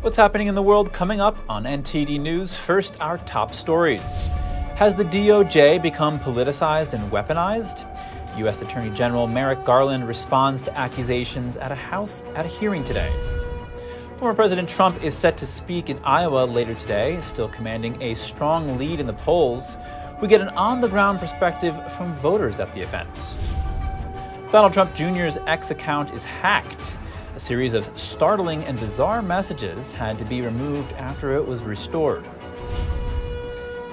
What's happening in the world coming up on NTD News? First, our top stories. Has the DOJ become politicized and weaponized? U.S. Attorney General Merrick Garland responds to accusations at a hearing today. Former President Trump is set to speak in Iowa later today, still commanding a strong lead in the polls. We get an on-the-ground perspective from voters at the event. Donald Trump Jr.'s X account is hacked. A series of startling and bizarre messages had to be removed after it was restored.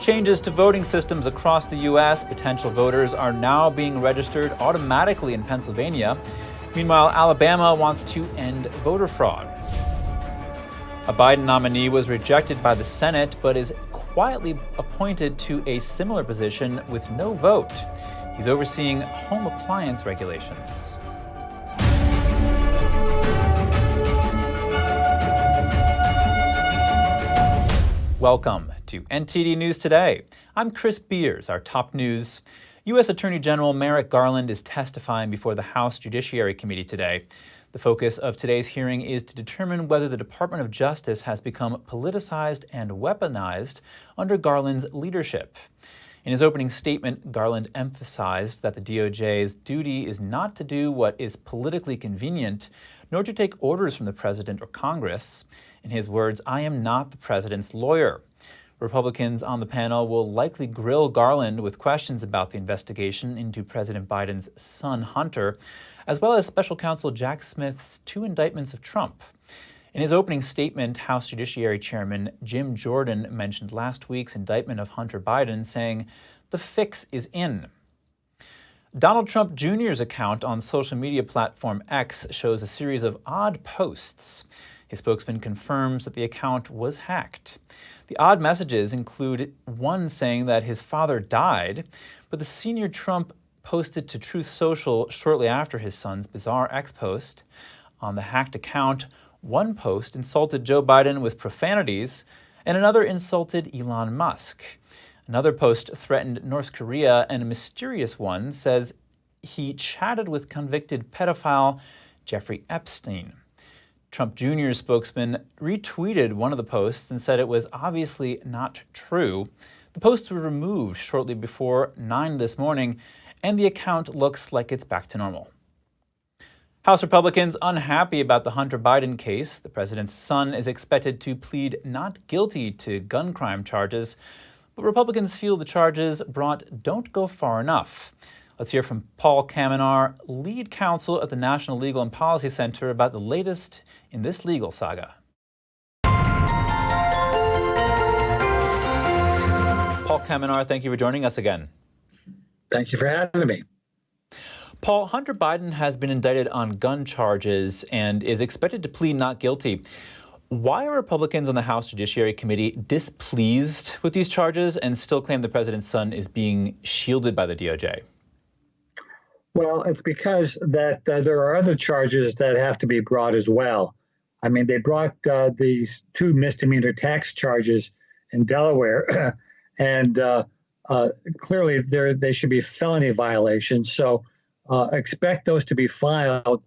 Changes to voting systems across the U.S. Potential voters are now being registered automatically in Pennsylvania. Meanwhile, Alabama wants to end voter fraud. A Biden nominee was rejected by the Senate, but is quietly appointed to a similar position with no vote. He's overseeing home appliance regulations. Welcome to NTD News Today. I'm Chris Beers. Our top news. U.S. Attorney General Merrick Garland is testifying before the House Judiciary Committee today. The focus of today's hearing is to determine whether the Department of Justice has become politicized and weaponized under Garland's leadership. In his opening statement, Garland emphasized that the DOJ's duty is not to do what is politically convenient, nor to take orders from the president or Congress. In his words, "I am not the president's lawyer." Republicans on the panel will likely grill Garland with questions about the investigation into President Biden's son, Hunter, as well as special counsel Jack Smith's 2 indictments of Trump. In his opening statement, House Judiciary Chairman Jim Jordan mentioned last week's indictment of Hunter Biden, saying, "The fix is in." Donald Trump Jr.'s account on social media platform X shows a series of odd posts. His spokesman confirms that the account was hacked. The odd messages include one saying that his father died, but the senior Trump posted to Truth Social shortly after his son's bizarre X post. On the hacked account, one post insulted Joe Biden with profanities, and another insulted Elon Musk. Another post threatened North Korea, and a mysterious one says he chatted with convicted pedophile Jeffrey Epstein. Trump Jr.'s spokesman retweeted one of the posts and said it was obviously not true. The posts were removed shortly before 9 this morning, and the account looks like it's back to normal. House Republicans unhappy about the Hunter Biden case. The president's son is expected to plead not guilty to gun crime charges, but Republicans feel the charges brought don't go far enough. Let's hear from Paul Kamenar, lead counsel at the National Legal and Policy Center, about the latest in this legal saga. Paul Kamenar, thank you for joining us again. Thank you for having me. Paul, Hunter Biden has been indicted on gun charges and is expected to plead not guilty. Why are Republicans on the House Judiciary Committee displeased with these charges and still claim the president's son is being shielded by the DOJ? Well, it's because that there are other charges that have to be brought as well. I mean, they brought these 2 misdemeanor tax charges in Delaware, and clearly they should be felony violations. So expect those to be filed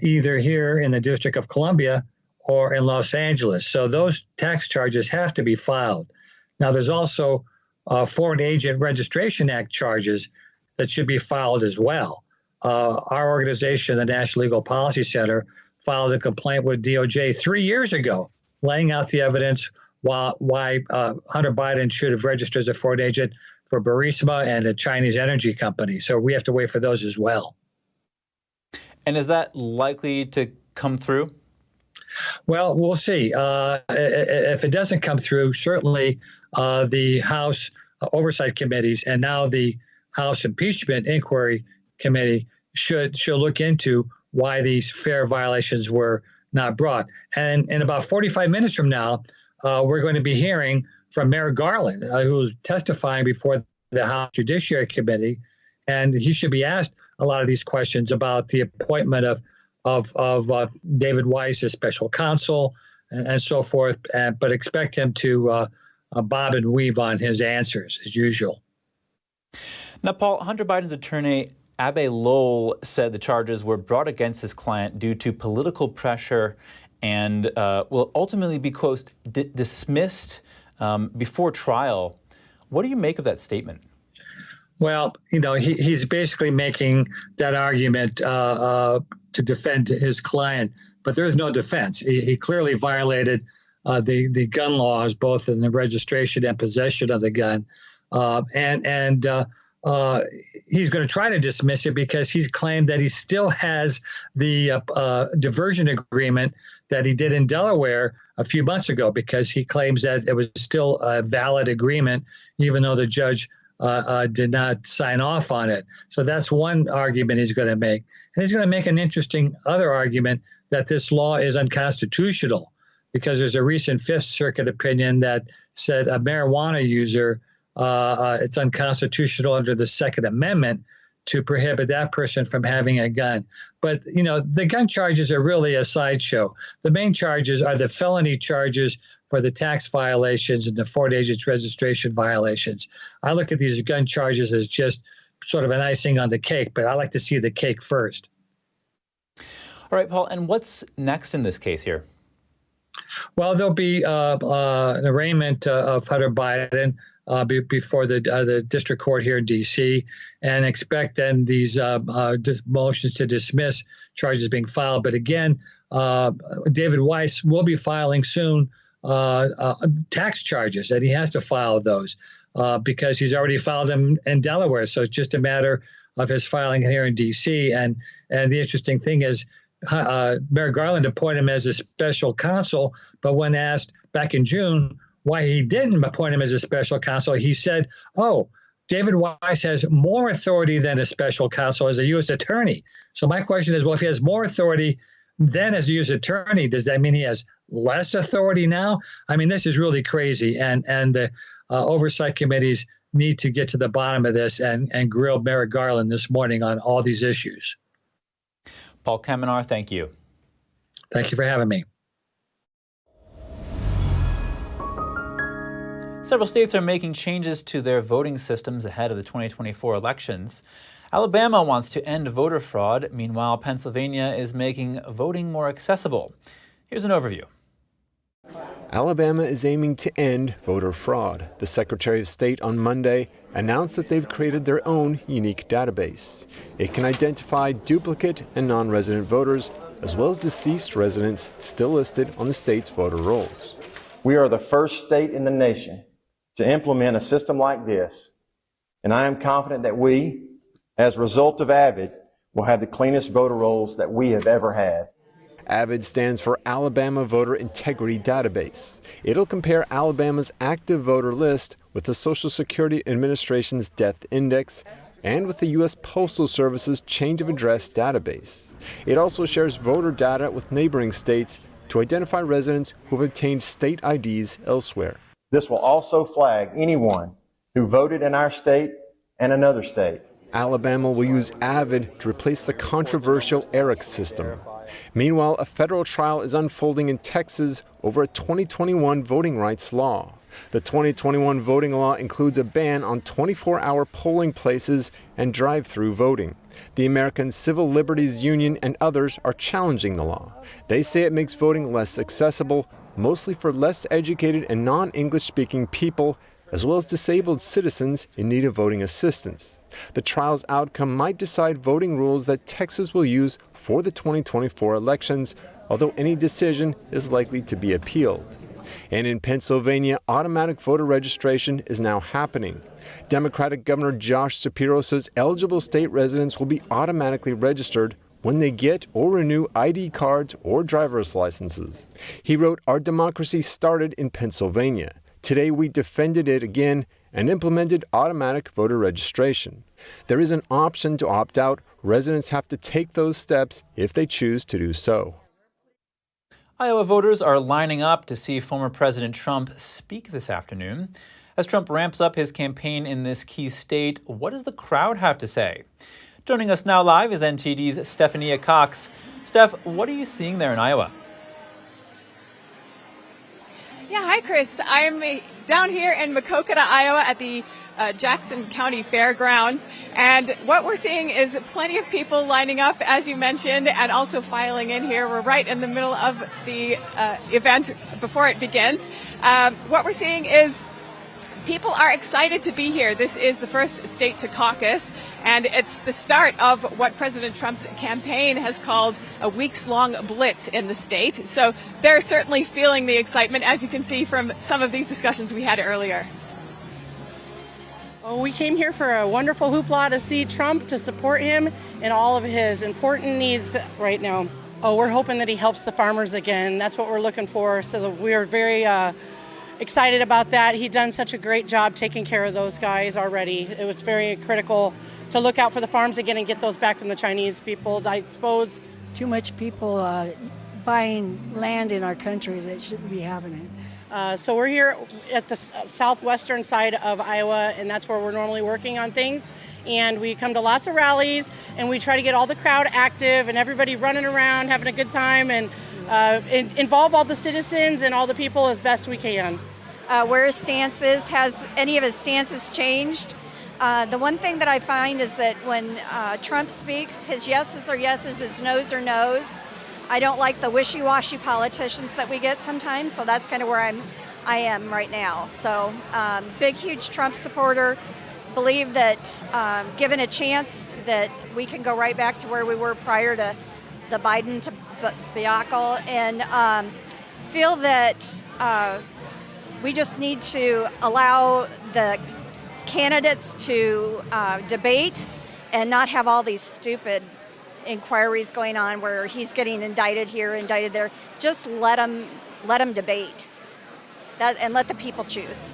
either here in the District of Columbia or in Los Angeles. So those tax charges have to be filed. Now, there's also Foreign Agent Registration Act charges that should be filed as well. Our organization, the National Legal Policy Center, filed a complaint with DOJ 3 years ago, laying out the evidence why Hunter Biden should have registered as a foreign agent for Burisma and a Chinese energy company. So we have to wait for those as well. And is that likely to come through? Well, we'll see. If it doesn't come through, certainly the House Oversight Committees and now the House Impeachment Inquiry Committee should look into why these fair violations were not brought. And in about 45 minutes from now, we're going to be hearing from Merrick Garland, who's testifying before the House Judiciary Committee, and he should be asked a lot of these questions about the appointment of David Weiss as special counsel and so forth. But expect him to bob and weave on his answers as usual. Now, Paul, Hunter Biden's attorney Abe Lowell said the charges were brought against his client due to political pressure and will ultimately be, quote, dismissed before trial. What do you make of that statement? Well, he's basically making that argument to defend his client, but there is no defense. He clearly violated the gun laws, both in the registration and possession of the gun, and he's going to try to dismiss it because he's claimed that he still has the diversion agreement that he did in Delaware a few months ago, because he claims that it was still a valid agreement, even though the judge did not sign off on it. So that's one argument he's going to make. And he's going to make an interesting other argument that this law is unconstitutional, because there's a recent Fifth Circuit opinion that said a marijuana user, it's unconstitutional under the Second Amendment to prohibit that person from having a gun. But, the gun charges are really a sideshow. The main charges are the felony charges for the tax violations and the Ford agents registration violations. I look at these gun charges as just sort of an icing on the cake, but I like to see the cake first. All right, Paul, and what's next in this case here? Well, there'll be an arraignment of Hunter Biden before the district court here in D.C., and expect then these motions to dismiss charges being filed. But again, David Weiss will be filing soon tax charges, and he has to file those because he's already filed them in Delaware. So it's just a matter of his filing here in D.C. And the interesting thing is, Merrick Garland appointed him as a special counsel, but when asked back in June why he didn't appoint him as a special counsel, he said, David Weiss has more authority than a special counsel as a U.S. attorney. So my question is, well, if he has more authority than as a U.S. attorney, does that mean he has less authority now? I mean, this is really crazy, and the oversight committees need to get to the bottom of this and grill Merrick Garland this morning on all these issues. Paul Kamenar, thank you. Thank you for having me. Several states are making changes to their voting systems ahead of the 2024 elections. Alabama wants to end voter fraud. Meanwhile, Pennsylvania is making voting more accessible. Here's an overview. Alabama is aiming to end voter fraud. The Secretary of State on Monday announced that they've created their own unique database. It can identify duplicate and non-resident voters, as well as deceased residents still listed on the state's voter rolls. We are the first state in the nation to implement a system like this, and I am confident that we, as a result of AVID, will have the cleanest voter rolls that we have ever had. AVID stands for Alabama Voter Integrity Database. It'll compare Alabama's active voter list with the Social Security Administration's Death Index and with the U.S. Postal Service's Change of Address database. It also shares voter data with neighboring states to identify residents who have obtained state IDs elsewhere. This will also flag anyone who voted in our state and another state. Alabama will use AVID to replace the controversial ERIC system. Meanwhile, a federal trial is unfolding in Texas over a 2021 voting rights law. The 2021 voting law includes a ban on 24-hour polling places and drive-through voting. The American Civil Liberties Union and others are challenging the law. They say it makes voting less accessible, mostly for less educated and non-English speaking people, as well as disabled citizens in need of voting assistance. The trial's outcome might decide voting rules that Texas will use for the 2024 elections, although any decision is likely to be appealed. And in Pennsylvania, automatic voter registration is now happening. Democratic Governor Josh Shapiro says eligible state residents will be automatically registered when they get or renew ID cards or driver's licenses. He wrote, "Our democracy started in Pennsylvania. Today we defended it again and implemented automatic voter registration. There is an option to opt out. Residents have to take those steps if they choose to do so." Iowa voters are lining up to see former President Trump speak this afternoon. As Trump ramps up his campaign in this key state, what does the crowd have to say? Joining us now live is NTD's Stephania Cox. Steph, what are you seeing there in Iowa? Yeah, hi, Chris. I'm down here in Maquoketa, Iowa at the Jackson County Fairgrounds. And what we're seeing is plenty of people lining up, as you mentioned, and also filing in here. We're right in the middle of the event before it begins. What we're seeing is people are excited to be here. This is the first state to caucus, and it's the start of what President Trump's campaign has called a weeks-long blitz in the state. So they're certainly feeling the excitement, as you can see from some of these discussions we had earlier. Well, we came here for a wonderful hoopla to see Trump, to support him in all of his important needs right now. Oh, we're hoping that he helps the farmers again. That's what we're looking for. So we're very excited about that. He's done such a great job taking care of those guys already. It was very critical to look out for the farms again and get those back from the Chinese people. I suppose too much people buying land in our country that shouldn't be happening. So we're here at the southwestern side of Iowa, and that's where we're normally working on things. And we come to lots of rallies, and we try to get all the crowd active and everybody running around, having a good time, and involve all the citizens and all the people as best we can. Where his stance is, has any of his stances changed? The one thing that I find is that when Trump speaks, his yeses are yeses, his nos are nos. I don't like the wishy-washy politicians that we get sometimes, so that's kind of where I am right now. So big, huge Trump supporter. Believe that given a chance that we can go right back to where we were prior to the Biden debacle, and feel that we just need to allow the candidates to debate and not have all these stupid inquiries going on where he's getting indicted here, indicted there. Just let him debate that and let the people choose.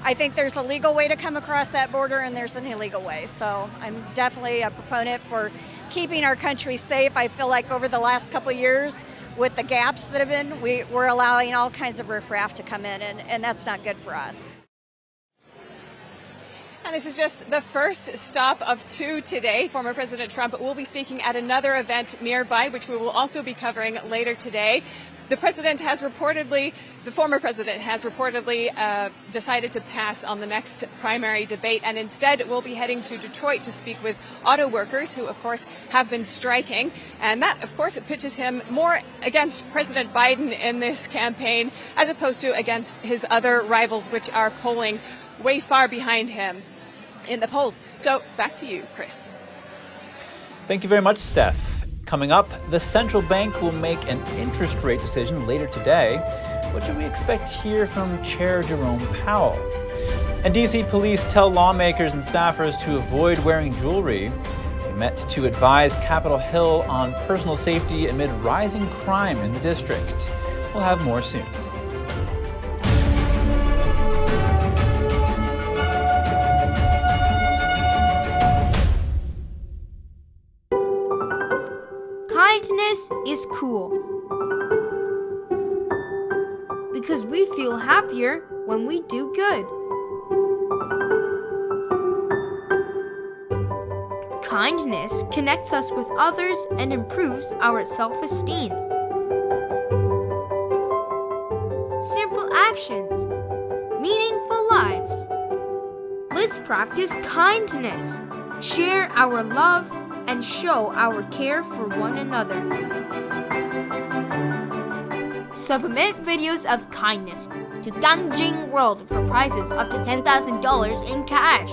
I think there's a legal way to come across that border and there's an illegal way. So I'm definitely a proponent for keeping our country safe. I feel like over the last couple of years, with the gaps that have been, we're allowing all kinds of riffraff to come in, and that's not good for us. And this is just the first stop of 2 today. Former President Trump will be speaking at another event nearby, which we will also be covering later today. The former president has reportedly decided to pass on the next primary debate, and instead will be heading to Detroit to speak with auto workers who, of course, have been striking. And that, of course, pitches him more against President Biden in this campaign, as opposed to against his other rivals, which are polling way far behind him in the polls. So back to you, Chris. Thank you very much, Steph. Coming up, the central bank will make an interest rate decision later today. What should we expect here from Chair Jerome Powell? And D.C. police tell lawmakers and staffers to avoid wearing jewelry. They met to advise Capitol Hill on personal safety amid rising crime in the district. We'll have more soon. Kindness is cool because we feel happier when we do good. Kindness connects us with others and improves our self-esteem. Simple actions, meaningful lives. Let's practice kindness, share our love, and show our care for one another. Submit videos of kindness to Gangjing World for prizes up to $10,000 in cash.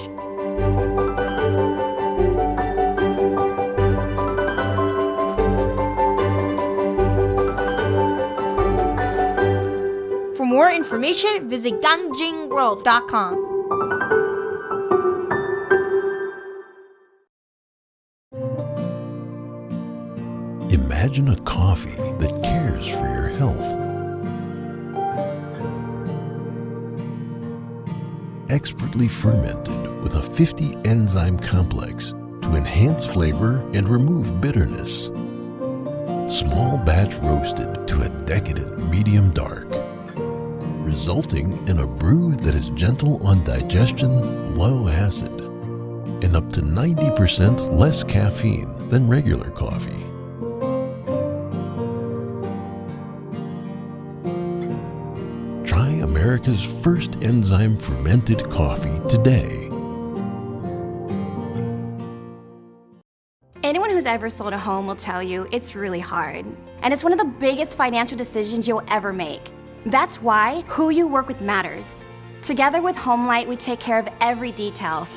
For more information, visit gangjingworld.com. Imagine a coffee that cares for your health. Expertly fermented with a 50 enzyme complex to enhance flavor and remove bitterness. Small batch roasted to a decadent medium dark, resulting in a brew that is gentle on digestion, low acid, and up to 90% less caffeine than regular coffee. Try a America's first enzyme fermented coffee today. Anyone who's ever sold a home will tell you it's really hard. And it's one of the biggest financial decisions you'll ever make. That's why who you work with matters. Together with HomeLight, we take care of every detail.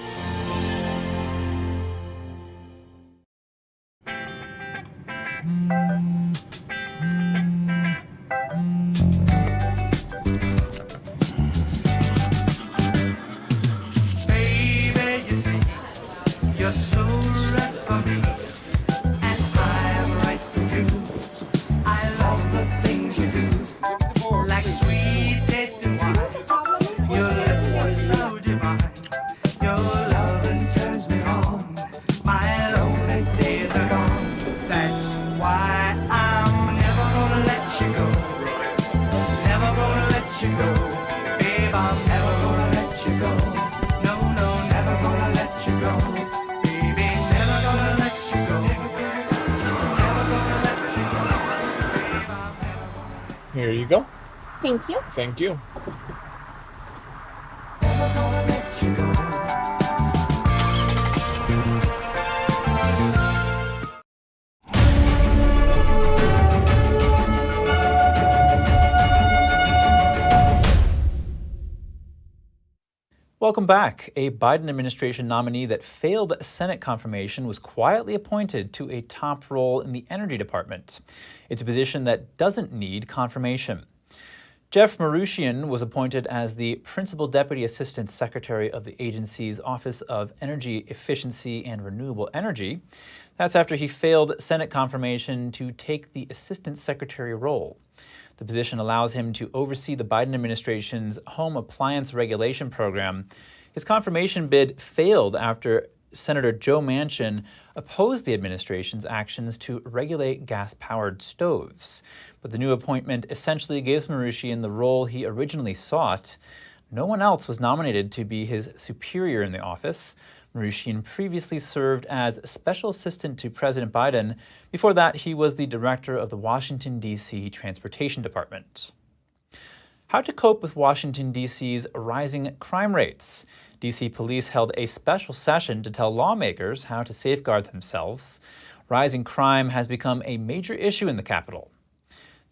Here you go. Thank you. Thank you. Welcome back. A Biden administration nominee that failed Senate confirmation was quietly appointed to a top role in the Energy Department. It's a position that doesn't need confirmation. Jeff Marushian was appointed as the Principal Deputy Assistant Secretary of the agency's Office of Energy Efficiency and Renewable Energy. That's after he failed Senate confirmation to take the Assistant Secretary role. The position allows him to oversee the Biden administration's home appliance regulation program. His confirmation bid failed after Senator Joe Manchin opposed the administration's actions to regulate gas-powered stoves. But the new appointment essentially gives Marushian the role he originally sought. No one else was nominated to be his superior in the office. Marushian previously served as Special Assistant to President Biden. Before that, he was the director of the Washington, D.C. Transportation Department. How to cope with Washington, D.C.'s rising crime rates. D.C. police held a special session to tell lawmakers how to safeguard themselves. Rising crime has become a major issue in the capital.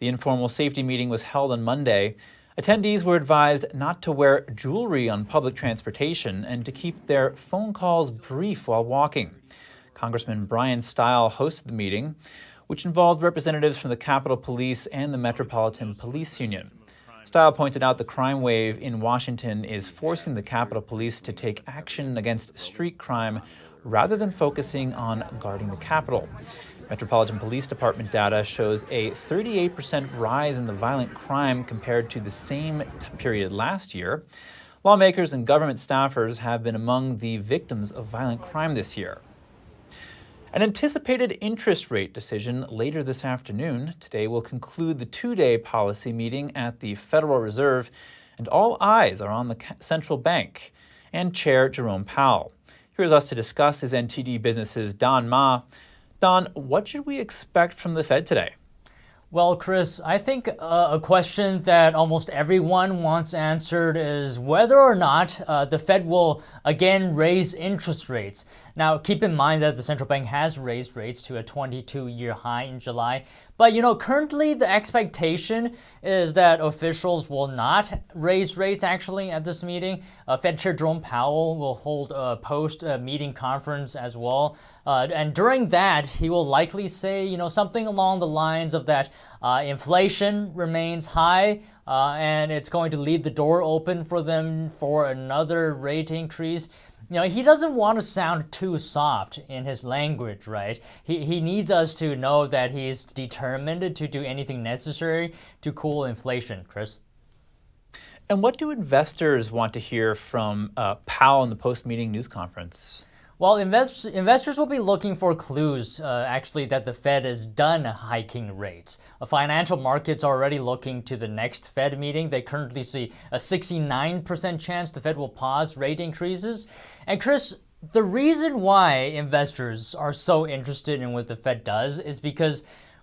The informal safety meeting was held on Monday. Attendees were advised not to wear jewelry on public transportation and to keep their phone calls brief while walking. Congressman Brian Stile hosted the meeting, which involved representatives from the Capitol Police and the Metropolitan Police Union. Stile pointed out the crime wave in Washington is forcing the Capitol Police to take action against street crime rather than focusing on guarding the Capitol. Metropolitan Police Department data shows a 38% rise in the violent crime compared to the same period last year. Lawmakers and government staffers have been among the victims of violent crime this year. An anticipated interest rate decision later this afternoon today will conclude the two-day policy meeting at the Federal Reserve, and all eyes are on the central bank and Chair Jerome Powell. Here with us to discuss is NTD Business's Don Ma. Don, what should we expect from the Fed today? Well, Chris, I think a question that almost everyone wants answered is whether or not the Fed will again raise interest rates. Now, keep in mind that the central bank has raised rates to a 22-year high in July. But, currently the expectation is that officials will not raise rates actually at this meeting. Fed Chair Jerome Powell will hold a post-meeting conference as well. And during that, he will likely say, something along the lines of that inflation remains high, and it's going to leave the door open for them for another rate increase. He doesn't want to sound too soft in his language, right? He needs us to know that he's determined to do anything necessary to cool inflation, Chris. And what do investors want to hear from Powell in the post-meeting news conference? Well, investors will be looking for clues, actually, that the Fed is done hiking rates. Financial markets are already looking to the next Fed meeting. They currently see a 69% chance the Fed will pause rate increases. And Chris, the reason why investors are so interested in what the Fed does is because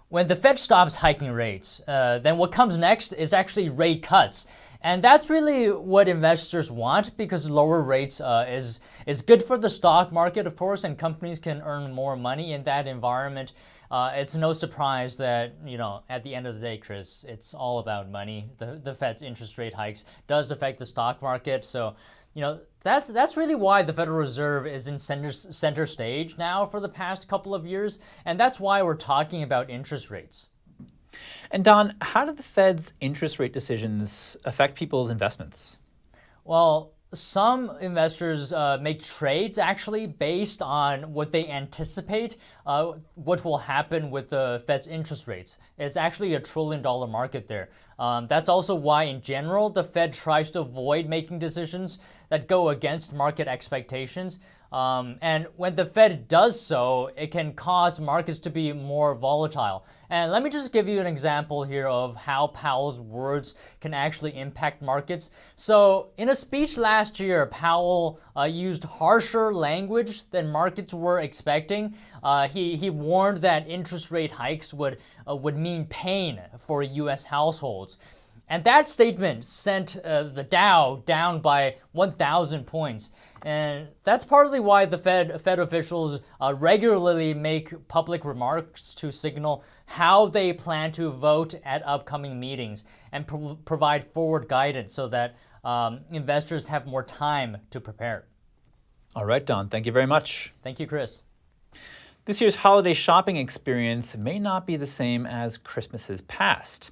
when the Fed stops hiking rates, then what comes next is actually rate cuts. And that's really what investors want, because lower rates is good for the stock market, of course, and companies can earn more money in that environment. It's no surprise that, at the end of the day, Chris, it's all about money. The Fed's interest rate hikes does affect the stock market. So, that's really why the Federal Reserve is in center stage now for the past couple of years. And that's why we're talking about interest rates. And Don, how do the Fed's interest rate decisions affect people's investments? Well, some investors make trades actually based on what they anticipate what will happen with the Fed's interest rates. It's actually $1 trillion market there. That's also why, in general, the Fed tries to avoid making decisions that go against market expectations. And when the Fed does so, it can cause markets to be more volatile. And let me just give you an example here of how Powell's words can actually impact markets. So in a speech last year, Powell used harsher language than markets were expecting. He warned that interest rate hikes would mean pain for U.S. households. And that statement sent the Dow down by 1,000 points. And that's partly why the Fed officials regularly make public remarks to signal how they plan to vote at upcoming meetings and provide forward guidance so that investors have more time to prepare. All right, Don, thank you very much. Thank you, Chris. This year's holiday shopping experience may not be the same as Christmases past.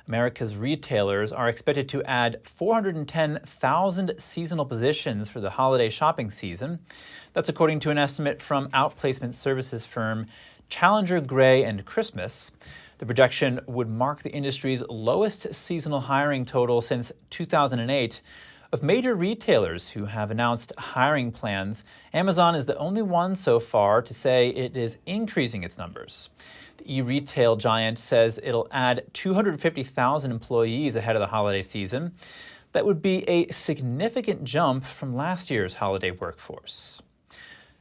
America's retailers are expected to add 410,000 seasonal positions for the holiday shopping season. That's according to an estimate from outplacement services firm Challenger Gray and Christmas. The projection would mark the industry's lowest seasonal hiring total since 2008. Of major retailers who have announced hiring plans, Amazon is the only one so far to say it is increasing its numbers. The e-retail giant says it'll add 250,000 employees ahead of the holiday season. That would be a significant jump from last year's holiday workforce.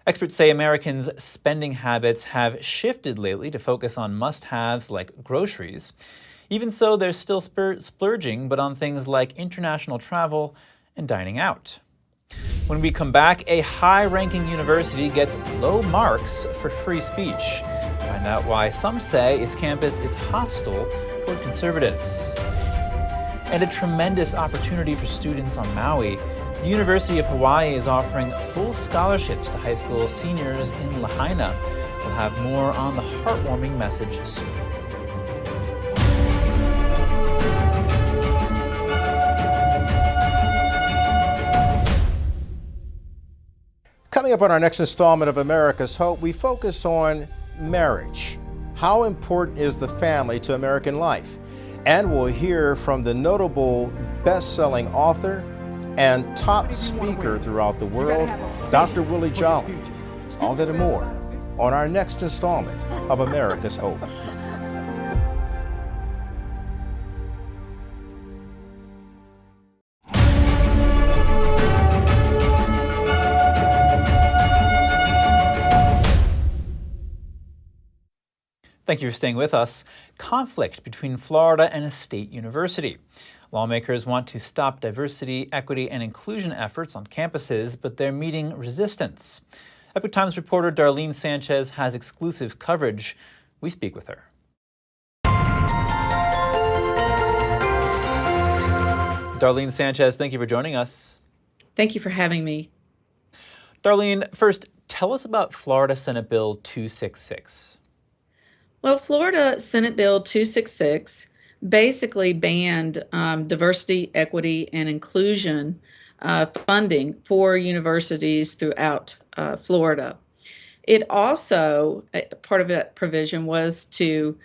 Experts say Americans' spending habits have shifted lately to focus on must-haves like groceries. Even so, they're still splurging, but on things like international travel and dining out. When we come back, a high-ranking university gets low marks for free speech. Find out why some say its campus is hostile toward conservatives. And a tremendous opportunity for students on Maui. The University of Hawaii is offering full scholarships to high school seniors in Lahaina. We'll have more on the heartwarming message soon. Coming up on our next installment of America's Hope, we focus on marriage. How important is the family to American life? And we'll hear from the notable best-selling author and top speaker throughout the world, Dr. Willie Jolly. All that and more on our next installment of America's Hope. Thank you for staying with us. Conflict between Florida and a state university. Lawmakers want to stop diversity, equity, and inclusion efforts on campuses, but they're meeting resistance. Epoch Times reporter Darlene Sanchez has exclusive coverage. We speak with her. Darlene Sanchez, thank you for joining us. Thank you for having me. Darlene, first, tell us about Florida Senate Bill 266. Well, Florida Senate Bill 266 basically banned diversity, equity, and inclusion funding for universities throughout Florida. It also, part of that provision was to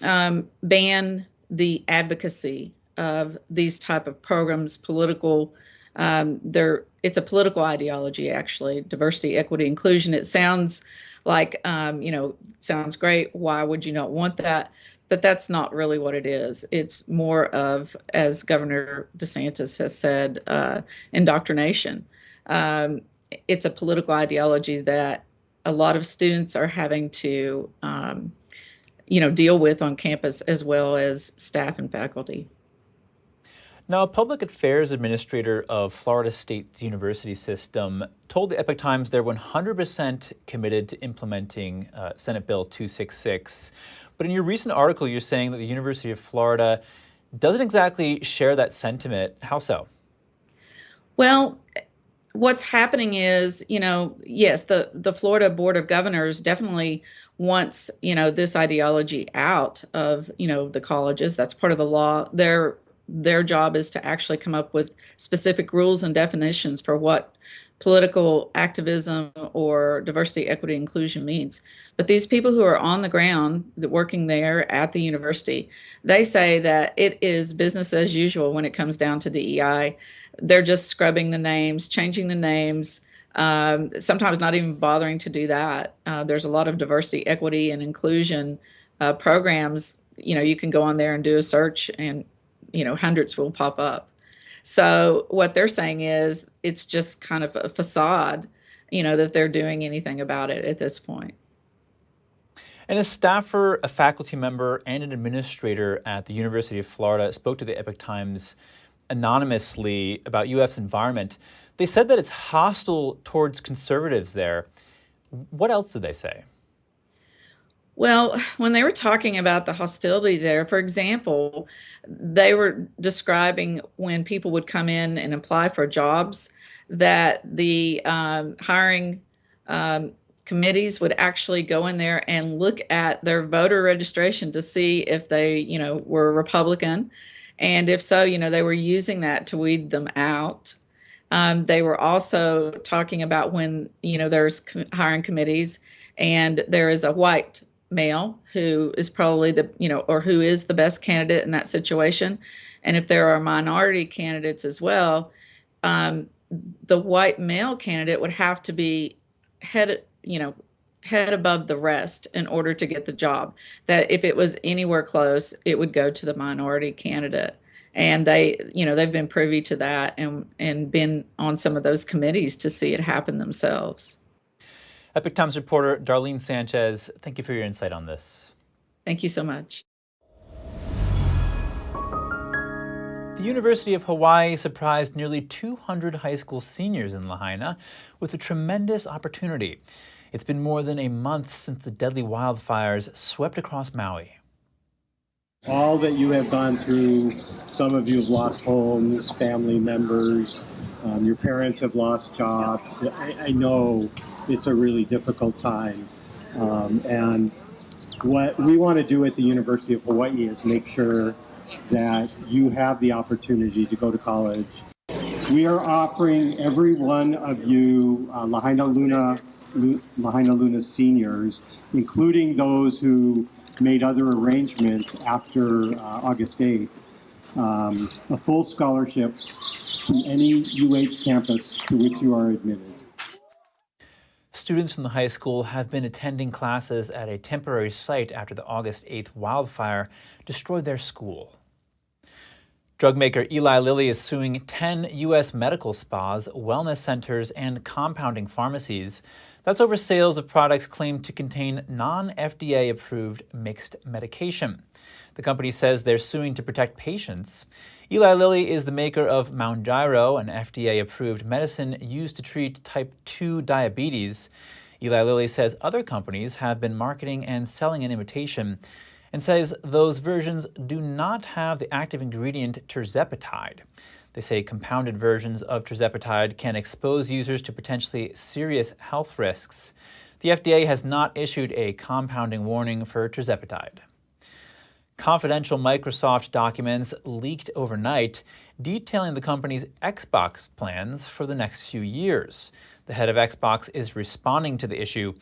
ban the advocacy of these type of programs, political, it's a political ideology, actually, diversity, equity, inclusion. It sounds like, sounds great. Why would you not want that? But that's not really what it is. It's more of, as Governor DeSantis has said, indoctrination. It's a political ideology that a lot of students are having to deal with on campus, as well as staff and faculty. Now, a public affairs administrator of Florida State's university system told the Epoch Times they're 100% committed to implementing Senate Bill 266. But in your recent article, you're saying that the University of Florida doesn't exactly share that sentiment. How so? Well, what's happening is, yes, the Florida Board of Governors definitely wants, this ideology out of, the colleges. That's part of the law. Their job is to actually come up with specific rules and definitions for what political activism or diversity, equity, inclusion means. But these people who are on the ground working there at the university, they say that it is business as usual when it comes down to DEI. They're just scrubbing the names, changing the names, sometimes not even bothering to do that. There's a lot of diversity, equity, and inclusion programs. You can go on there and do a search, and hundreds will pop up. So what they're saying is it's just kind of a facade, that they're doing anything about it at this point. And a staffer, a faculty member, and an administrator at the University of Florida spoke to the Epoch Times anonymously about UF's environment. They said that it's hostile towards conservatives there. What else did they say? Well, when they were talking about the hostility there, for example, they were describing when people would come in and apply for jobs, that the hiring committees would actually go in there and look at their voter registration to see if they, were Republican. And if so, they were using that to weed them out. They were also talking about when, there's hiring committees and there is a white male who is probably or who is the best candidate in that situation. And if there are minority candidates as well, the white male candidate would have to be head above the rest in order to get the job. That if it was anywhere close, it would go to the minority candidate. And they've been privy to that and been on some of those committees to see it happen themselves. Epoch Times reporter Darlene Sanchez, thank you for your insight on this. Thank you so much. The University of Hawaii surprised nearly 200 high school seniors in Lahaina with a tremendous opportunity. It's been more than a month since the deadly wildfires swept across Maui. All that you have gone through, some of you have lost homes, family members, your parents have lost jobs. I know it's a really difficult time. And what we want to do at the University of Hawaii is make sure that you have the opportunity to go to college. We are offering every one of you Lahaina Luna seniors, including those who made other arrangements after August 8th, a full scholarship to any UH campus to which you are admitted. Students from the high school have been attending classes at a temporary site after the August 8th wildfire destroyed their school. Drug maker Eli Lilly is suing 10 U.S. medical spas, wellness centers, and compounding pharmacies. That's over sales of products claimed to contain non-FDA approved mixed medication. The company says they're suing to protect patients. Eli Lilly is the maker of Mounjaro, an FDA-approved medicine used to treat type 2 diabetes. Eli Lilly says other companies have been marketing and selling an imitation, and says those versions do not have the active ingredient tirzepatide. They say compounded versions of tirzepatide can expose users to potentially serious health risks. The FDA has not issued a compounding warning for tirzepatide. Confidential Microsoft documents leaked overnight detailing the company's Xbox plans for the next few years. The head of Xbox is responding to the issue.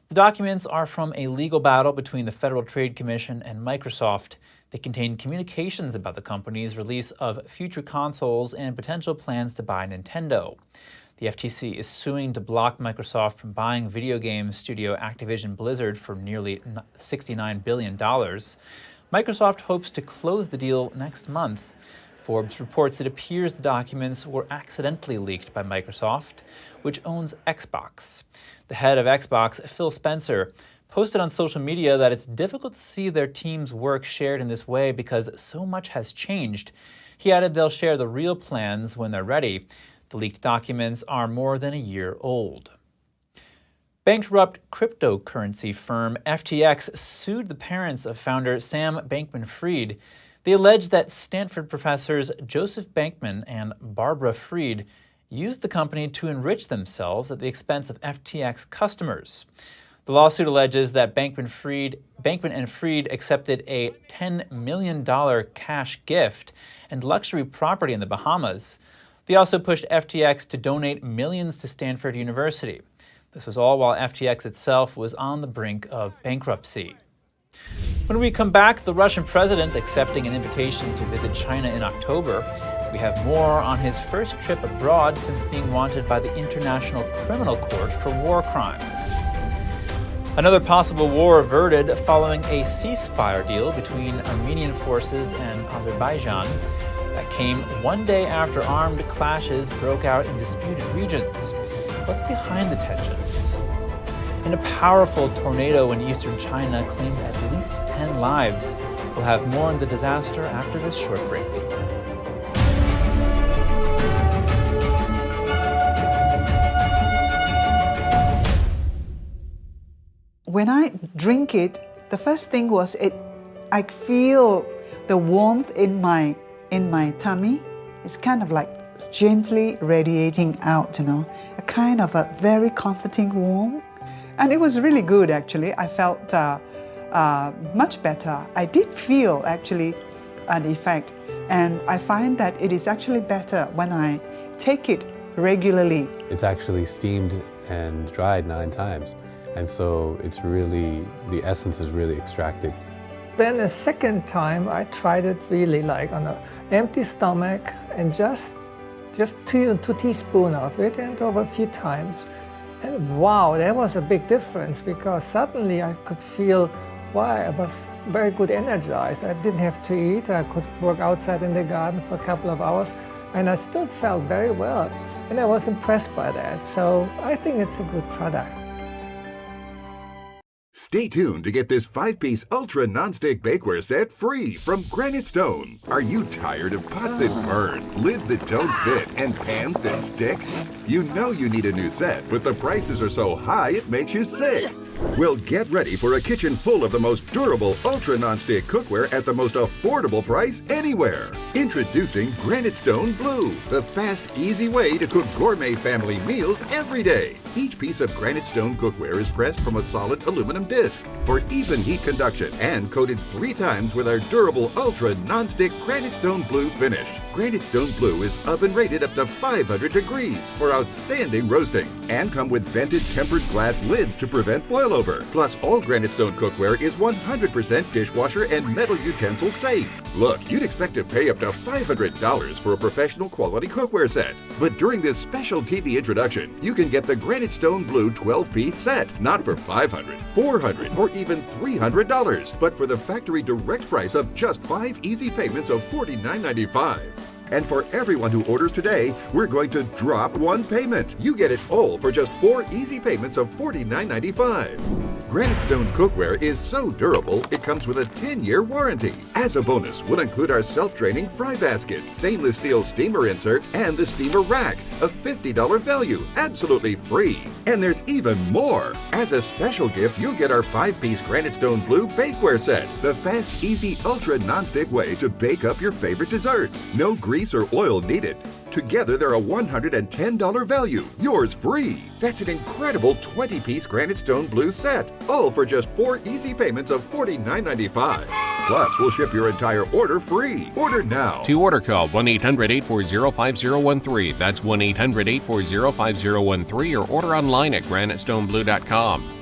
The documents are from a legal battle between the Federal Trade Commission and Microsoft. They contain communications about the company's release of future consoles and potential plans to buy Nintendo. The FTC is suing to block Microsoft from buying video game studio Activision Blizzard for nearly $69 billion. Microsoft hopes to close the deal next month. Forbes reports it appears the documents were accidentally leaked by Microsoft, which owns Xbox. The head of Xbox, Phil Spencer, posted on social media that it's difficult to see their team's work shared in this way because so much has changed. He added they'll share the real plans when they're ready. The leaked documents are more than a year old. Bankrupt cryptocurrency firm FTX sued the parents of founder Sam Bankman-Fried. They allege that Stanford professors Joseph Bankman and Barbara Fried used the company to enrich themselves at the expense of FTX customers. The lawsuit alleges that Bankman and Fried accepted a $10 million cash gift and luxury property in the Bahamas. They also pushed FTX to donate millions to Stanford University. This was all while FTX itself was on the brink of bankruptcy. When we come back, the Russian president accepting an invitation to visit China in October. We have more on his first trip abroad since being wanted by the International Criminal Court for war crimes. Another possible war averted following a ceasefire deal between Armenian forces and Azerbaijan that came one day after armed clashes broke out in disputed regions. What's behind the tensions? And a powerful tornado in eastern China claimed at least 10 lives. We'll have more on the disaster after this short break. When I drink it, the first thing was I feel the warmth in my tummy. It's kind of like gently radiating out, a kind of a very comforting warmth. And it was really good, actually. I felt much better. I did feel, actually, an effect. And I find that it is actually better when I take it regularly. It's actually steamed and dried 9 times. And so it's really, the essence is really extracted. Then the second time I tried it really like on an empty stomach and just 2 teaspoons of it and over a few times. And wow, there was a big difference because suddenly I could feel, wow, I was very good energized. I didn't have to eat. I could work outside in the garden for a couple of hours and I still felt very well. And I was impressed by that. So I think it's a good product. Stay tuned to get this 5-piece Ultra Nonstick Bakeware set free from Granite Stone. Are you tired of pots that burn, lids that don't fit, and pans that stick? You know you need a new set, but the prices are so high it makes you sick. Well, get ready for a kitchen full of the most durable Ultra Nonstick cookware at the most affordable price anywhere. Introducing Granite Stone Blue, the fast, easy way to cook gourmet family meals every day. Each piece of Granite Stone cookware is pressed from a solid aluminum disc for even heat conduction and coated 3 times with our durable Ultra Nonstick Granite Stone Blue finish. Granite Stone Blue is oven rated up to 500 degrees for outstanding roasting and come with vented tempered glass lids to prevent boilover. Plus, all Granite Stone cookware is 100% dishwasher and metal utensil safe. Look, you'd expect to pay up to $500 for a professional quality cookware set. But during this special TV introduction, you can get the Granite Stone Blue 12-piece set, not for $500, $400, or even $300, but for the factory direct price of just 5 easy payments of $49.95. And for everyone who orders today, we're going to drop 1 payment. You get it all for just 4 easy payments of $49.95. Granite Stone cookware is so durable, it comes with a 10-year warranty. As a bonus, we'll include our self-draining fry basket, stainless steel steamer insert, and the steamer rack, a $50 value, absolutely free. And there's even more. As a special gift, you'll get our 5-piece Granite Stone Blue bakeware set, the fast, easy, ultra non-stick way to bake up your favorite desserts. No grease or oil needed. Together, they're a $110 value, yours free. That's an incredible 20-piece Granite Stone Blue set, all for just 4 easy payments of $49.95. Plus, we'll ship your entire order free. Order now. To order, call 1-800-840-5013. That's 1-800-840-5013 or order online at granitestoneblue.com.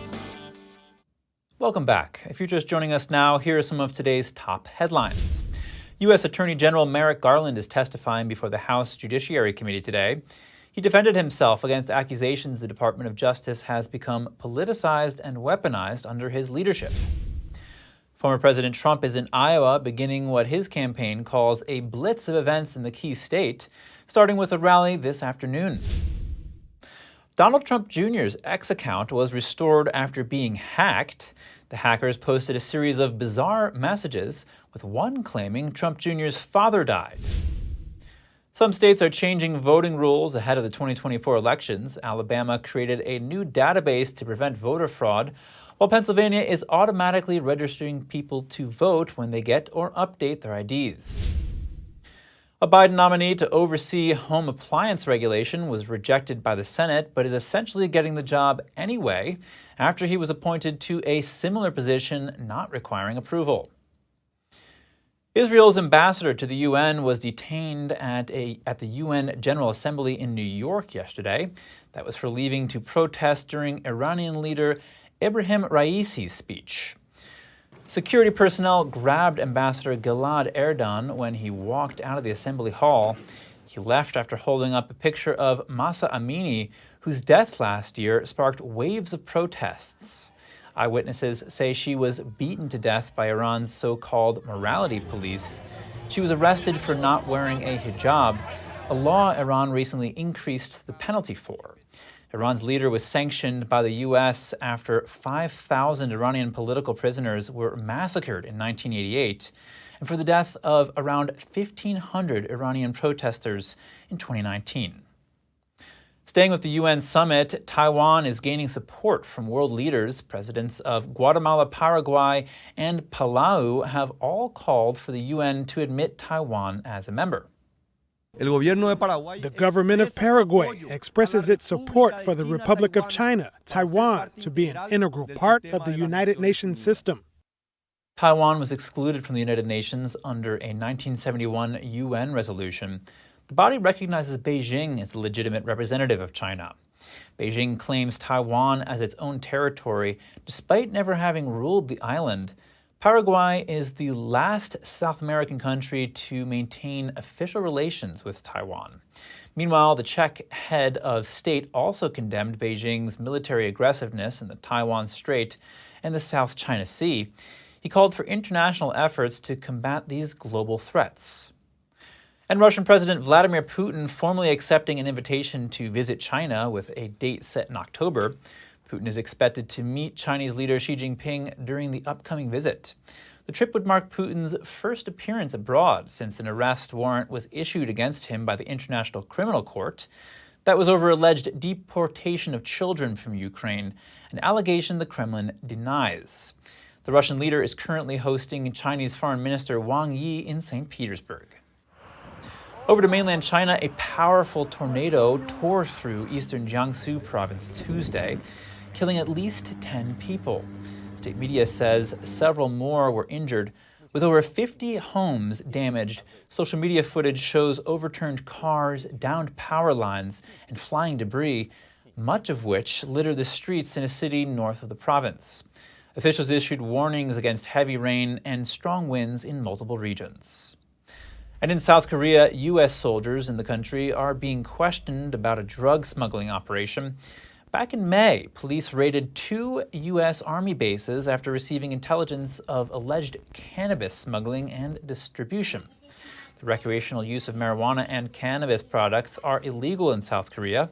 Welcome back. If you're just joining us now, here are some of today's top headlines. U.S. Attorney General Merrick Garland is testifying before the House Judiciary Committee today. He defended himself against accusations the Department of Justice has become politicized and weaponized under his leadership. Former President Trump is in Iowa beginning what his campaign calls a blitz of events in the key state, starting with a rally this afternoon. Donald Trump Jr.'s X account was restored after being hacked. The hackers posted a series of bizarre messages, with one claiming Trump Jr.'s father died. Some states are changing voting rules ahead of the 2024 elections. Alabama created a new database to prevent voter fraud, while Pennsylvania is automatically registering people to vote when they get or update their IDs. A Biden nominee to oversee home appliance regulation was rejected by the Senate, but is essentially getting the job anyway after he was appointed to a similar position not requiring approval. Israel's ambassador to the UN was detained at the UN General Assembly in New York yesterday. That was for leaving to protest during Iranian leader Ebrahim Raisi's speech. Security personnel grabbed Ambassador Gilad Erdan when he walked out of the assembly hall. He left after holding up a picture of Mahsa Amini, whose death last year sparked waves of protests. Eyewitnesses say she was beaten to death by Iran's so-called morality police. She was arrested for not wearing a hijab, a law Iran recently increased the penalty for. Iran's leader was sanctioned by the U.S. after 5,000 Iranian political prisoners were massacred in 1988, and for the death of around 1,500 Iranian protesters in 2019. Staying with the UN summit, Taiwan is gaining support from world leaders. Presidents of Guatemala, Paraguay, and Palau have all called for the UN to admit Taiwan as a member. The government of Paraguay expresses its support for the Republic of China, Taiwan, to be an integral part of the United Nations system. Taiwan was excluded from the United Nations under a 1971 UN resolution. The body recognizes Beijing as the legitimate representative of China. Beijing claims Taiwan as its own territory, despite never having ruled the island. Paraguay is the last South American country to maintain official relations with Taiwan. Meanwhile, the Czech head of state also condemned Beijing's military aggressiveness in the Taiwan Strait and the South China Sea. He called for international efforts to combat these global threats. And Russian President Vladimir Putin formally accepting an invitation to visit China with a date set in October. Putin is expected to meet Chinese leader Xi Jinping during the upcoming visit. The trip would mark Putin's first appearance abroad since an arrest warrant was issued against him by the International Criminal Court. That was over alleged deportation of children from Ukraine, an allegation the Kremlin denies. The Russian leader is currently hosting Chinese Foreign Minister Wang Yi in St. Petersburg. Over to mainland China, a powerful tornado tore through eastern Jiangsu province Tuesday, killing at least 10 people. State media says several more were injured, with over 50 homes damaged. Social media footage shows overturned cars, downed power lines, and flying debris, much of which litter the streets in a city north of the province. Officials issued warnings against heavy rain and strong winds in multiple regions. And in South Korea, U.S. soldiers in the country are being questioned about a drug smuggling operation. Back in May, police raided 2 U.S. Army bases after receiving intelligence of alleged cannabis smuggling and distribution. The recreational use of marijuana and cannabis products are illegal in South Korea.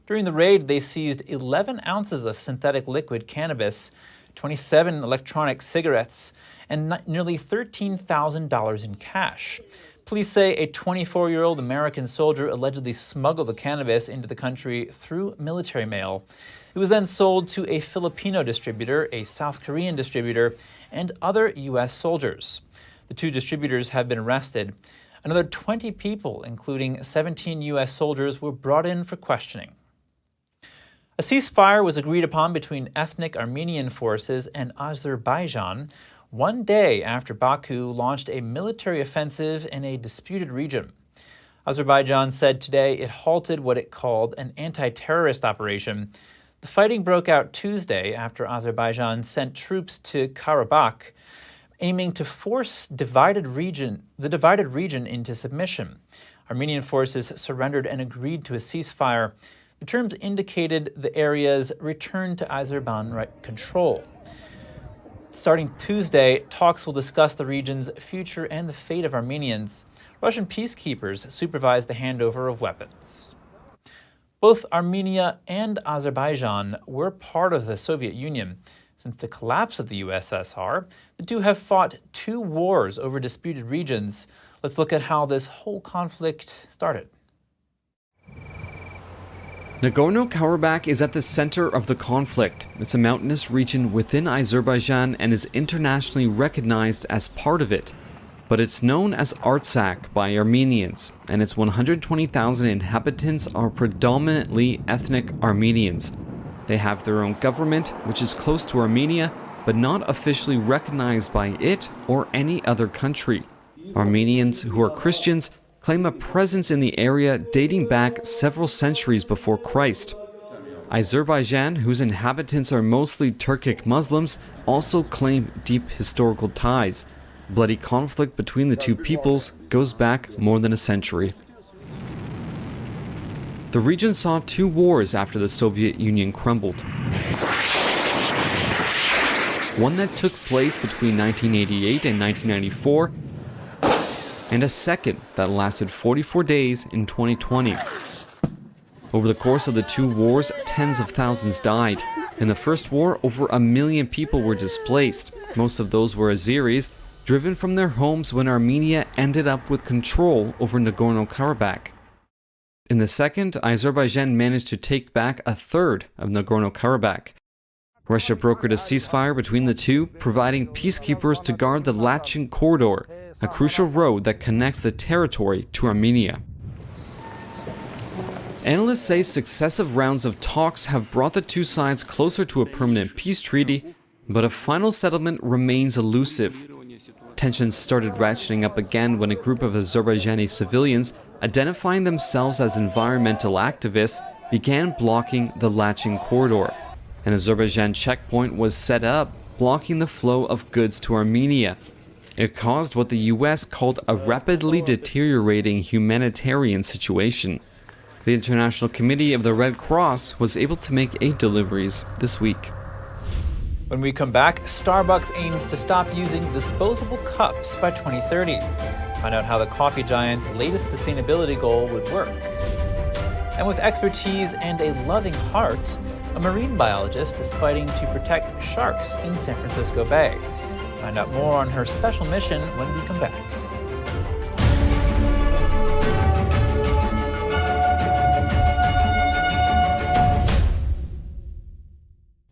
During the raid, they seized 11 ounces of synthetic liquid cannabis, 27 electronic cigarettes, and nearly $13,000 in cash. Police say a 24-year-old American soldier allegedly smuggled the cannabis into the country through military mail. It was then sold to a Filipino distributor, a South Korean distributor, and other U.S. soldiers. The 2 distributors have been arrested. Another 20 people, including 17 U.S. soldiers, were brought in for questioning. A ceasefire was agreed upon between ethnic Armenian forces and Azerbaijan, one day after Baku launched a military offensive in a disputed region. Azerbaijan said today it halted what it called an anti-terrorist operation. The fighting broke out Tuesday after Azerbaijan sent troops to Karabakh, aiming to force the divided region into submission. Armenian forces surrendered and agreed to a ceasefire. The terms indicated the area's return to Azerbaijan control. Starting Tuesday, talks will discuss the region's future and the fate of Armenians. Russian peacekeepers supervise the handover of weapons. Both Armenia and Azerbaijan were part of the Soviet Union. Since the collapse of the USSR, the two have fought 2 wars over disputed regions. Let's look at how this whole conflict started. Nagorno-Karabakh is at the center of the conflict. It's a mountainous region within Azerbaijan and is internationally recognized as part of it. But it's known as Artsakh by Armenians, and its 120,000 inhabitants are predominantly ethnic Armenians. They have their own government, which is close to Armenia, but not officially recognized by it or any other country. Armenians, who are Christians, claim a presence in the area dating back several centuries before Christ. Azerbaijan, whose inhabitants are mostly Turkic Muslims, also claim deep historical ties. Bloody conflict between the two peoples goes back more than a century. The region saw 2 wars after the Soviet Union crumbled. One that took place between 1988 and 1994, and a second that lasted 44 days in 2020. Over the course of the 2 wars, tens of thousands died. In the first war, over 1 million people were displaced. Most of those were Azeris, driven from their homes when Armenia ended up with control over Nagorno-Karabakh. In the second, Azerbaijan managed to take back 1/3 of Nagorno-Karabakh. Russia brokered a ceasefire between the two, providing peacekeepers to guard the Lachin Corridor, a crucial road that connects the territory to Armenia. Analysts say successive rounds of talks have brought the two sides closer to a permanent peace treaty, but a final settlement remains elusive. Tensions started ratcheting up again when a group of Azerbaijani civilians, identifying themselves as environmental activists, began blocking the Lachin Corridor. An Azerbaijan checkpoint was set up, blocking the flow of goods to Armenia. It caused what the US called a rapidly deteriorating humanitarian situation. The International Committee of the Red Cross was able to make aid deliveries this week. When we come back, Starbucks aims to stop using disposable cups by 2030. Find out how the coffee giant's latest sustainability goal would work. And with expertise and a loving heart, a marine biologist is fighting to protect sharks in San Francisco Bay. Find out more on her special mission when we come back.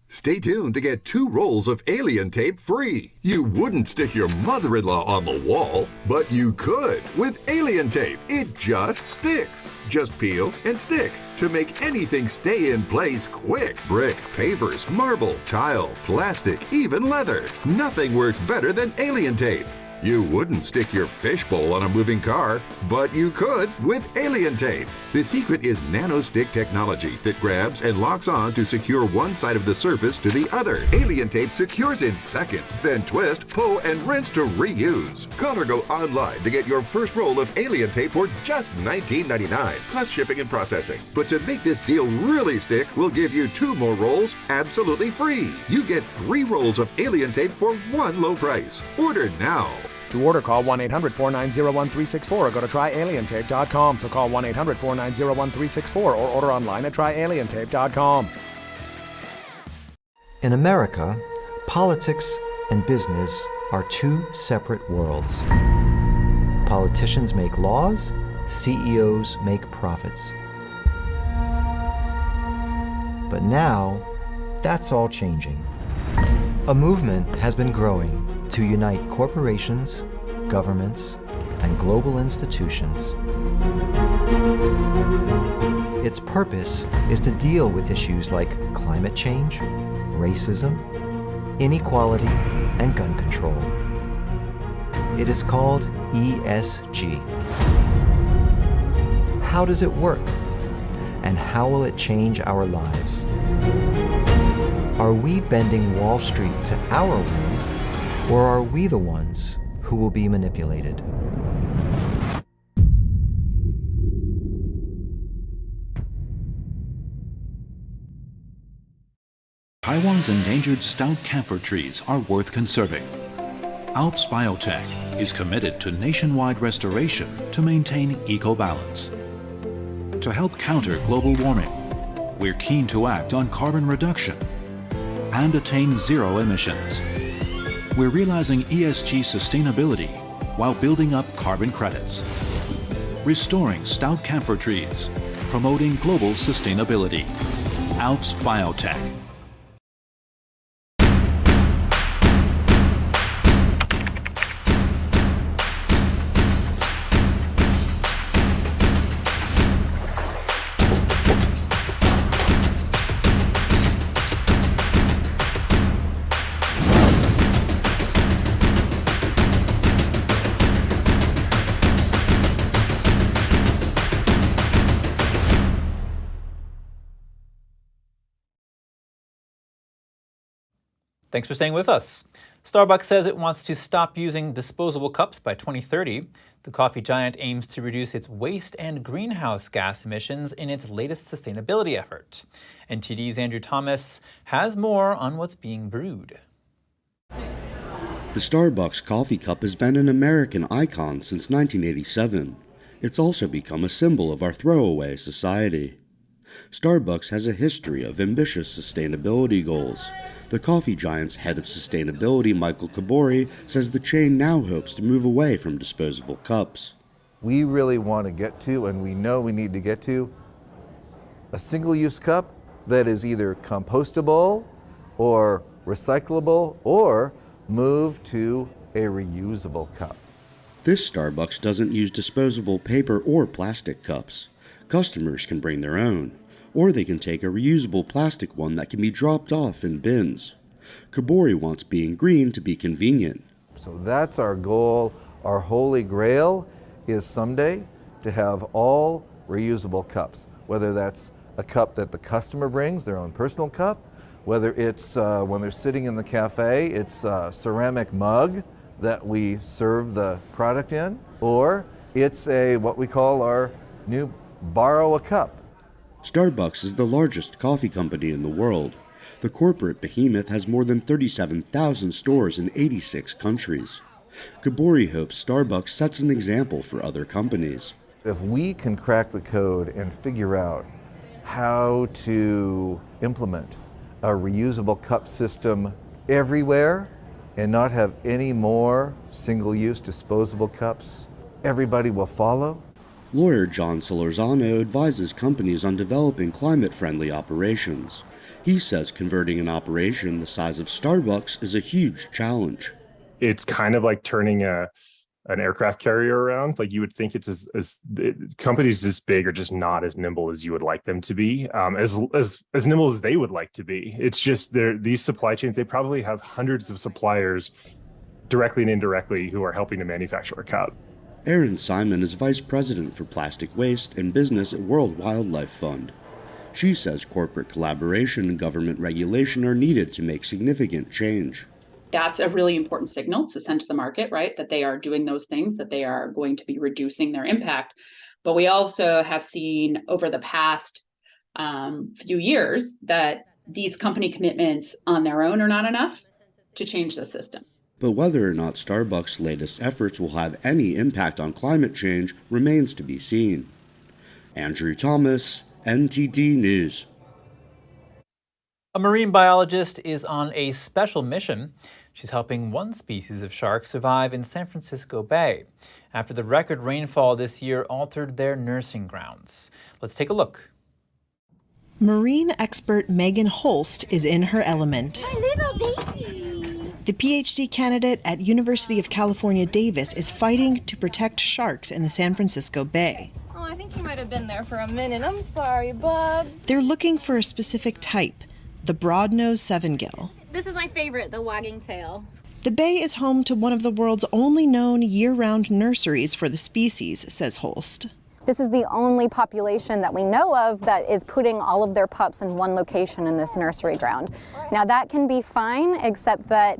Stay tuned to get 2 rolls of alien tape free. You wouldn't stick your mother-in-law on the wall, but you could with alien tape. It just sticks. Just peel and stick to make anything stay in place quick. Brick, pavers, marble, tile, plastic, even leather. Nothing works better than alien tape. You wouldn't stick your fishbowl on a moving car, but you could with alien tape. The secret is nano-stick technology that grabs and locks on to secure one side of the surface to the other. Alien tape secures in seconds, then twist, pull, and rinse to reuse. Call or go online to get your first roll of alien tape for just $19.99, plus shipping and processing. But to make this deal really stick, we'll give you 2 more rolls absolutely free. You get 3 rolls of alien tape for one low price. Order now. To order, call 1-800-490-1364 or go to tryalientape.com. So call 1-800-490-1364 or order online at tryalientape.com. In America, politics and business are 2 separate worlds. Politicians make laws, CEOs make profits. But now, that's all changing. A movement has been growing to unite corporations, governments, and global institutions. Its purpose is to deal with issues like climate change, racism, inequality, and gun control. It is called ESG. How does it work? And how will it change our lives? Are we bending Wall Street to our will? Or are we the ones who will be manipulated? Taiwan's endangered stout camphor trees are worth conserving. Alps Biotech is committed to nationwide restoration to maintain eco-balance. To help counter global warming, we're keen to act on carbon reduction and attain zero emissions. We're realizing ESG sustainability while building up carbon credits, restoring stout camphor trees, promoting global sustainability. Alps Biotech. Thanks for staying with us. Starbucks says it wants to stop using disposable cups by 2030. The coffee giant aims to reduce its waste and greenhouse gas emissions in its latest sustainability effort. NTD's Andrew Thomas has more on what's being brewed. The Starbucks coffee cup has been an American icon since 1987. It's also become a symbol of our throwaway society. Starbucks has a history of ambitious sustainability goals. The coffee giant's head of sustainability, Michael Kabori, says the chain now hopes to move away from disposable cups. We really want to get to, and we know we need to get to, a single-use cup that is either compostable or recyclable, or move to a reusable cup. This Starbucks doesn't use disposable paper or plastic cups. Customers can bring their own, or they can take a reusable plastic one that can be dropped off in bins. Kabori wants being green to be convenient. So that's our goal. Our holy grail is someday to have all reusable cups, whether that's a cup that the customer brings, their own personal cup, whether it's when they're sitting in the cafe, it's a ceramic mug that we serve the product in, or it's what we call our new borrow a cup. Starbucks is the largest coffee company in the world. The corporate behemoth has more than 37,000 stores in 86 countries. Kabori hopes Starbucks sets an example for other companies. If we can crack the code and figure out how to implement a reusable cup system everywhere and not have any more single-use disposable cups, everybody will follow. Lawyer John Solorzano advises companies on developing climate-friendly operations. He says converting an operation the size of Starbucks is a huge challenge. It's kind of like turning an aircraft carrier around. Like, you would think it's companies this big are just not as nimble as you would like them to be, as nimble as they would like to be. It's just these supply chains, they probably have hundreds of suppliers directly and indirectly who are helping to manufacture a cup. Erin Simon is Vice President for Plastic Waste and Business at World Wildlife Fund. She says corporate collaboration and government regulation are needed to make significant change. That's a really important signal to send to the market, right? That they are doing those things, that they are going to be reducing their impact. But we also have seen over the past few years that these company commitments on their own are not enough to change the system. But whether or not Starbucks' latest efforts will have any impact on climate change remains to be seen. Andrew Thomas, NTD News. A marine biologist is on a special mission. She's helping one species of shark survive in San Francisco Bay after the record rainfall this year altered their nursing grounds. Let's take a look. Marine expert Megan Holst is in her element. My little baby. The PhD candidate at University of California, Davis is fighting to protect sharks in the San Francisco Bay. Oh, I think you might have been there for a minute. I'm sorry, Bubs. They're looking for a specific type, the broad-nosed seven-gill. This is my favorite, the wagging tail. The bay is home to one of the world's only known year-round nurseries for the species, says Holst. This is the only population that we know of that is putting all of their pups in one location in this nursery ground. Now that can be fine, except that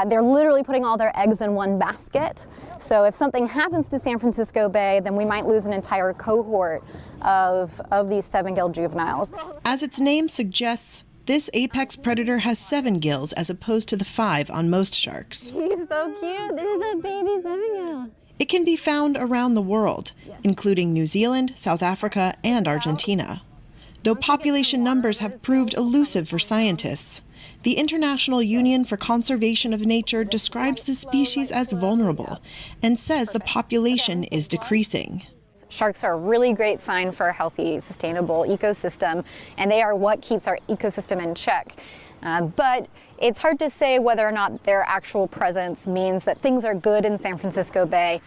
they're literally putting all their eggs in one basket. So if something happens to San Francisco Bay, then we might lose an entire cohort of these seven-gill juveniles. As its name suggests, this apex predator has 7 gills as opposed to the 5 on most sharks. He's so cute. This is a baby seven-gill. It can be found around the world, including New Zealand, South Africa, and Argentina. though population numbers have proved elusive for scientists. The International Union for Conservation of Nature describes the species as vulnerable and says the population is decreasing. Sharks are a really great sign for a healthy, sustainable ecosystem, and they are what keeps our ecosystem in check. But it's hard to say whether or not their actual presence means that things are good in San Francisco Bay.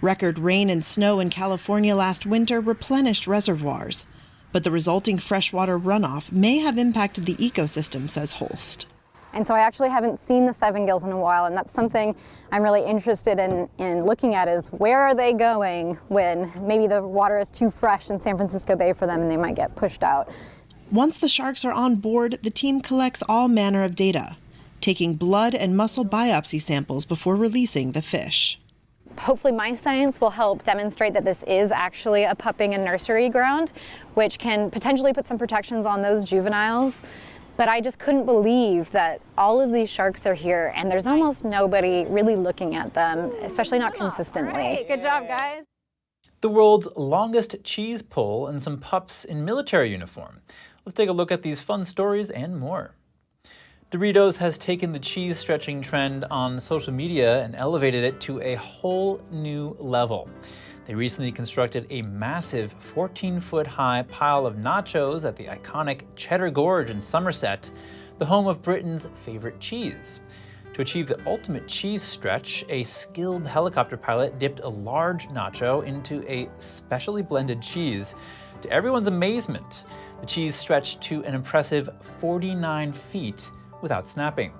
Record rain and snow in California last winter replenished reservoirs, but the resulting freshwater runoff may have impacted the ecosystem, says Holst. And so I actually haven't seen the seven gills in a while, and that's something I'm really interested in looking at, is where are they going when maybe the water is too fresh in San Francisco Bay for them and they might get pushed out. Once the sharks are on board, the team collects all manner of data, taking blood and muscle biopsy samples before releasing the fish. Hopefully my science will help demonstrate that this is actually a pupping and nursery ground, which can potentially put some protections on those juveniles. But I just couldn't believe that all of these sharks are here and there's almost nobody really looking at them, especially not consistently. Right. Good job, guys. The world's longest cheese pull and some pups in military uniform. Let's take a look at these fun stories and more. Doritos has taken the cheese stretching trend on social media and elevated it to a whole new level. They recently constructed a massive 14-foot high pile of nachos at the iconic Cheddar Gorge in Somerset, the home of Britain's favorite cheese. To achieve the ultimate cheese stretch, a skilled helicopter pilot dipped a large nacho into a specially blended cheese. To everyone's amazement, the cheese stretched to an impressive 49 feet without snapping.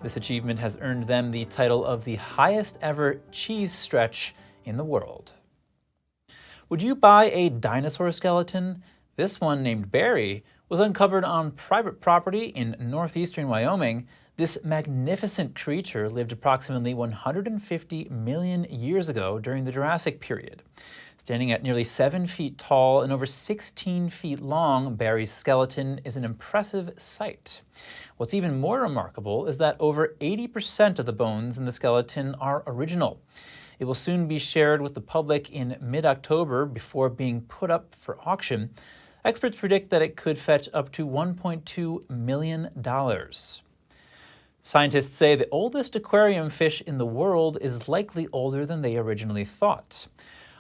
This achievement has earned them the title of the highest ever cheese stretch in the world. Would you buy a dinosaur skeleton? This one, named Barry, was uncovered on private property in northeastern Wyoming. This magnificent creature lived approximately 150 million years ago during the Jurassic period. Standing at nearly 7 feet tall and over 16 feet long, Barry's skeleton is an impressive sight. What's even more remarkable is that over 80% of the bones in the skeleton are original. It will soon be shared with the public in mid-October before being put up for auction. Experts predict that it could fetch up to $1.2 million. Scientists say the oldest aquarium fish in the world is likely older than they originally thought.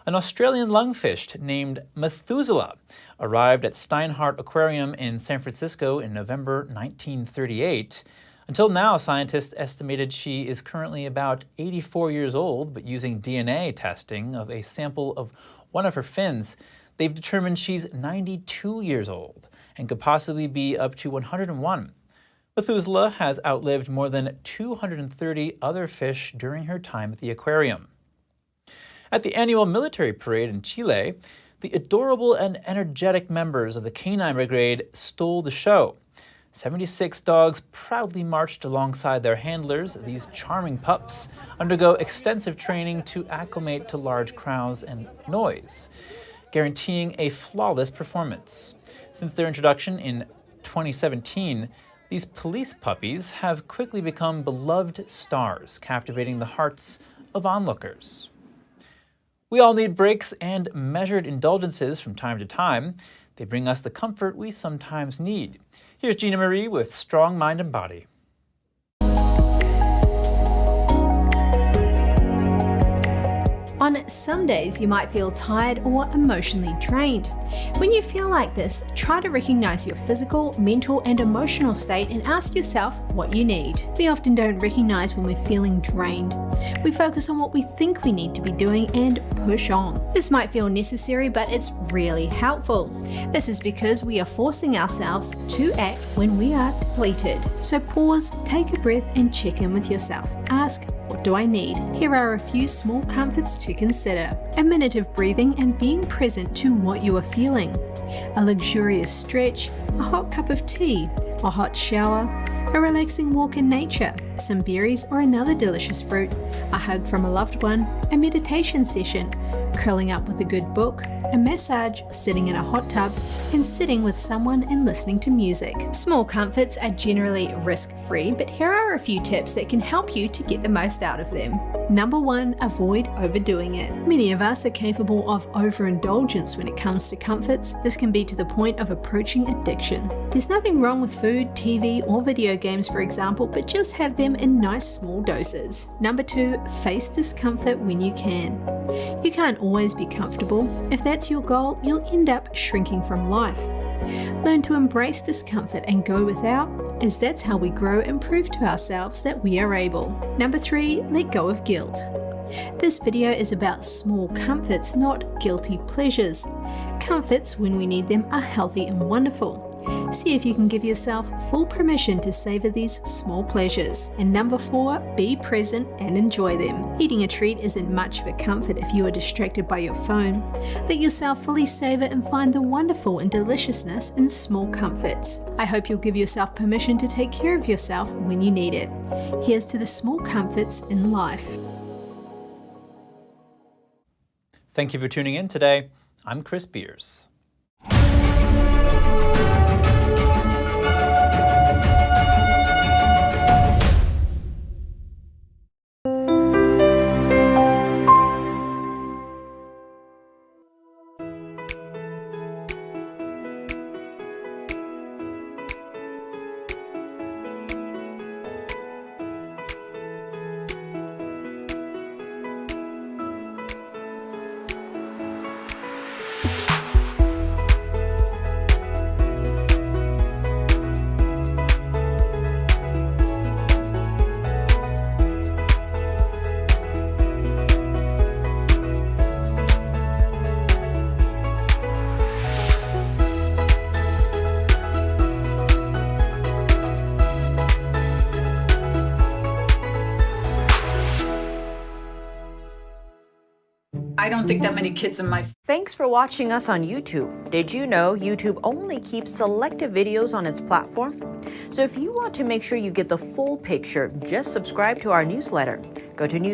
An Australian lungfish named Methuselah arrived at Steinhardt Aquarium in San Francisco in November 1938. Until now, scientists estimated she is currently about 84 years old, but using DNA testing of a sample of one of her fins, they've determined she's 92 years old and could possibly be up to 101. Methuselah has outlived more than 230 other fish during her time at the aquarium. At the annual military parade in Chile, the adorable and energetic members of the Canine Brigade stole the show. 76 dogs proudly marched alongside their handlers. These charming pups undergo extensive training to acclimate to large crowds and noise, guaranteeing a flawless performance. Since their introduction in 2017, these police puppies have quickly become beloved stars, captivating the hearts of onlookers. We all need breaks and measured indulgences from time to time. They bring us the comfort we sometimes need. Here's Gina Marie with Strong Mind and Body. On some days, you might feel tired or emotionally drained. When you feel like this, try to recognize your physical, mental, and emotional state and ask yourself what you need. We often don't recognize when we're feeling drained. We focus on what we think we need to be doing and push on. This might feel necessary, but it's really helpful. This is because we are forcing ourselves to act when we are depleted. So pause, take a breath, and check in with yourself. Ask, what do I need? Here are a few small comforts to consider. A minute of breathing and being present to what you are feeling. A luxurious stretch, a hot cup of tea, a hot shower, a relaxing walk in nature, some berries or another delicious fruit, a hug from a loved one, a meditation session, curling up with a good book, a massage, sitting in a hot tub, and sitting with someone and listening to music. Small comforts are generally risk-free, but here are a few tips that can help you to get the most out of them. Number 1, avoid overdoing it. Many of us are capable of overindulgence when it comes to comforts. This can be to the point of approaching addiction. There's nothing wrong with food, TV, or video games, for example, but just have them in nice small doses. Number 2, face discomfort when you can. You can't always be comfortable. If that's your goal, you'll end up shrinking from life. Learn to embrace discomfort and go without, as that's how we grow and prove to ourselves that we are able. Number 3, let go of guilt. This video is about small comforts, not guilty pleasures. Comforts, when we need them, are healthy and wonderful. See if you can give yourself full permission to savor these small pleasures. And number 4, be present and enjoy them. Eating a treat isn't much of a comfort if you are distracted by your phone. Let yourself fully savor and find the wonderful and deliciousness in small comforts. I hope you'll give yourself permission to take care of yourself when you need it. Here's to the small comforts in life. Thank you for tuning in today. I'm Chris Beers. I don't think that many kids in my... Thanks for watching us on YouTube. Did you know YouTube only keeps selective videos on its platform? So if you want to make sure you get the full picture, just subscribe to our newsletter. Go to